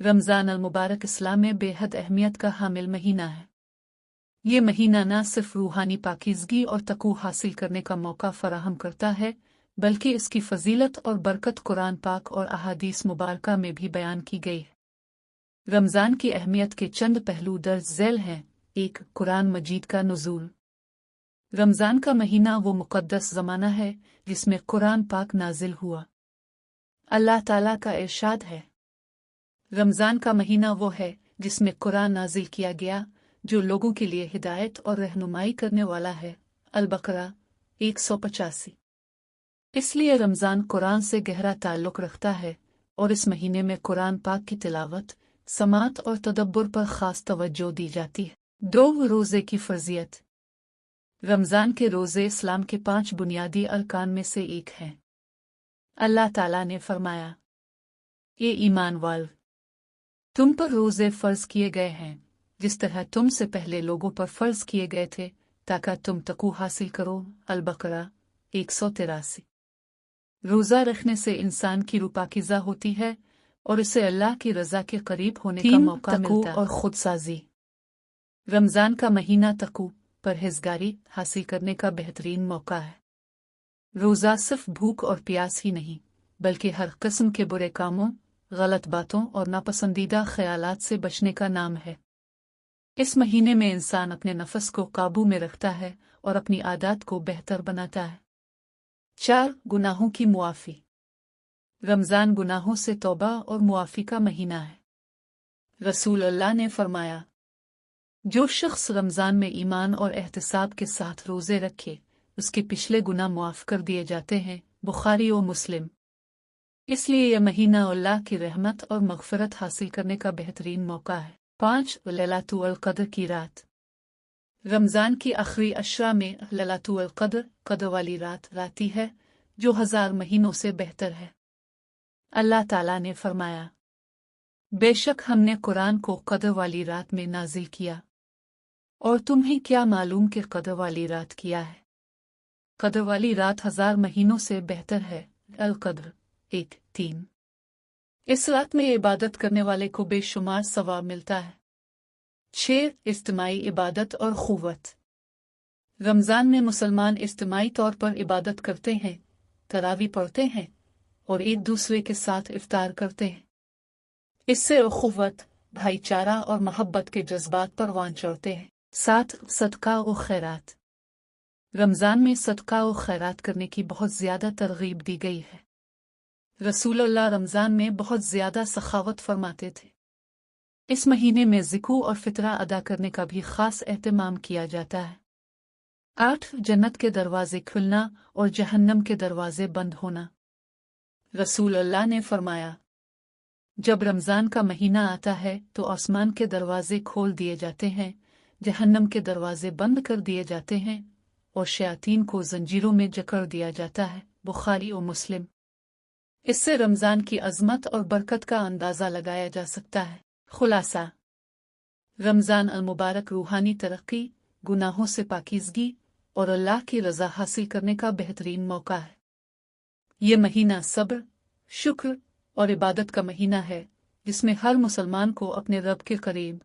रमज़ान अल-मुबारक इस्लाम में बेहद अहमियत का हामिल महीना है। ये महीना न सिर्फ रूहानी पाकीज़गी और तक़वा हासिल करने का मौका फराहम करता है, बल्कि इसकी फजीलत और बरकत कुरान पाक और अहादीस मुबारका में भी बयान की गई है। रमज़ान की अहमियत के चंद पहलू दर्ज झैल हैं। 1. कुरान मजीद का नुज़ूल। रमज़ान का महीना वो मुक़द्दस ज़माना है जिसमें कुरान पाक नाजिल हुआ। अल्लाह ताला का इरशाद है, रमज़ान का महीना वो है जिसमें कुरान नाजिल किया गया, जो लोगों के लिए हिदायत और रहनुमाई करने वाला है। अल-बकरा 185। इसलिए रमज़ान कुरान से गहरा ताल्लुक़ रखता है और इस महीने में कुरान पाक की तिलावत, समात और तदब्बुर पर ख़ास तवज्जो दी जाती है। 2. रोज़े की फ़र्ज़ियत। रमज़ान के रोज़े इस्लाम के 5 बुनियादी अरकान में से एक हैं। अल्लाह ताला ने फरमाया, ये ईमान वालों, तुम पर रोज़े फ़र्ज़ किए गए हैं जिस तरह तुमसे पहले लोगों पर फ़र्ज़ किए गए थे, ताकि तुम तक़वा हासिल करो। अल-बकरा 183। रोज़ा रखने से इंसान की रूह पाकीज़ा होती है और इसे अल्लाह की रज़ा के करीब होने का मौका मिलता है। और खुदसाजी। रमज़ान का महीना तक़वा, परहेज़गारी हासिल करने का बेहतरीन मौका है। रोज़ा सिर्फ भूख और प्यास ही नहीं, बल्कि हर किस्म के बुरे कामों, गलत बातों और नापसंदीदा ख्यालात से बचने का नाम है। इस महीने में इंसान अपने नफ्स को काबू में रखता है और अपनी आदत को बेहतर बनाता है। 4. गुनाहों की मुआफ़ी। रमज़ान गुनाहों से तौबा और मुआफ़ी का महीना है। रसूल अल्लाह ने फरमाया, जो शख्स रमज़ान में ईमान और एहतिसाब के साथ रोज़े रखे, उसके पिछले गुनाह मुआफ़ कर दिए जाते हैं। बुखारी और मुस्लिम। इसलिए यह महीना अल्लाह की रहमत और मग़फ़िरत हासिल करने का बेहतरीन मौका है। 5. लैलतुल क़द्र की रात। रमज़ान की आखिरी अशरा में लैलतुल क़द्र, क़द्र वाली रात आती है, जो 1000 महीनों से बेहतर है। अल्लाह ताला ने फरमाया, बेशक हमने कुरान को क़द्र वाली रात में नाजिल किया, और तुम्हें क्या मालूम कि क़द्र वाली रात क्या है? क़द्र वाली रात 1000 महीनों से बेहतर है। अल-क़द्र 1:3। इस रात में इबादत करने वाले को बेशुमार सवाब मिलता है। 6. इज्तिमाई इबादत और ख़ुव्वत। रमज़ान में मुसलमान इज्तिमाई तौर पर इबादत करते हैं, तरावी पढ़ते हैं और एक दूसरे के साथ इफ्तार करते हैं। इससे उख़्वत, भाईचारा और मोहब्बत के जज्बात परवान चढ़ते हैं। 7. सदका और खैरात। रमज़ान में सदका और खैरात करने की बहुत ज़्यादा तरग़ीब दी गई है। रसूलुल्लाह रमज़ान में बहुत ज़्यादा सखावत फरमाते थे। इस महीने में ज़िकू और फ़ितरा अदा करने का भी ख़ास एहतमाम किया जाता है। 8. जन्नत के दरवाज़े खुलना और जहन्नम के दरवाज़े बंद होना। रसूलुल्लाह ने फरमाया, जब रमज़ान का महीना आता है तो आसमान के दरवाज़े खोल दिए जाते हैं, जहन्नम के दरवाज़े बंद कर दिए जाते हैं और शयातीन को जंजीरों में जकड़ दिया जाता है। बुखारी और मुस्लिम। इससे रमज़ान की अज़मत और बरकत का अंदाज़ा लगाया जा सकता है। खुलासा: रमज़ान अल-मुबारक रूहानी तरक्की, गुनाहों से पाकीज़गी और अल्लाह की रज़ा हासिल करने का बेहतरीन मौका है। ये महीना सब्र, शुक्र और इबादत का महीना है, जिसमें हर मुसलमान को अपने रब के करीब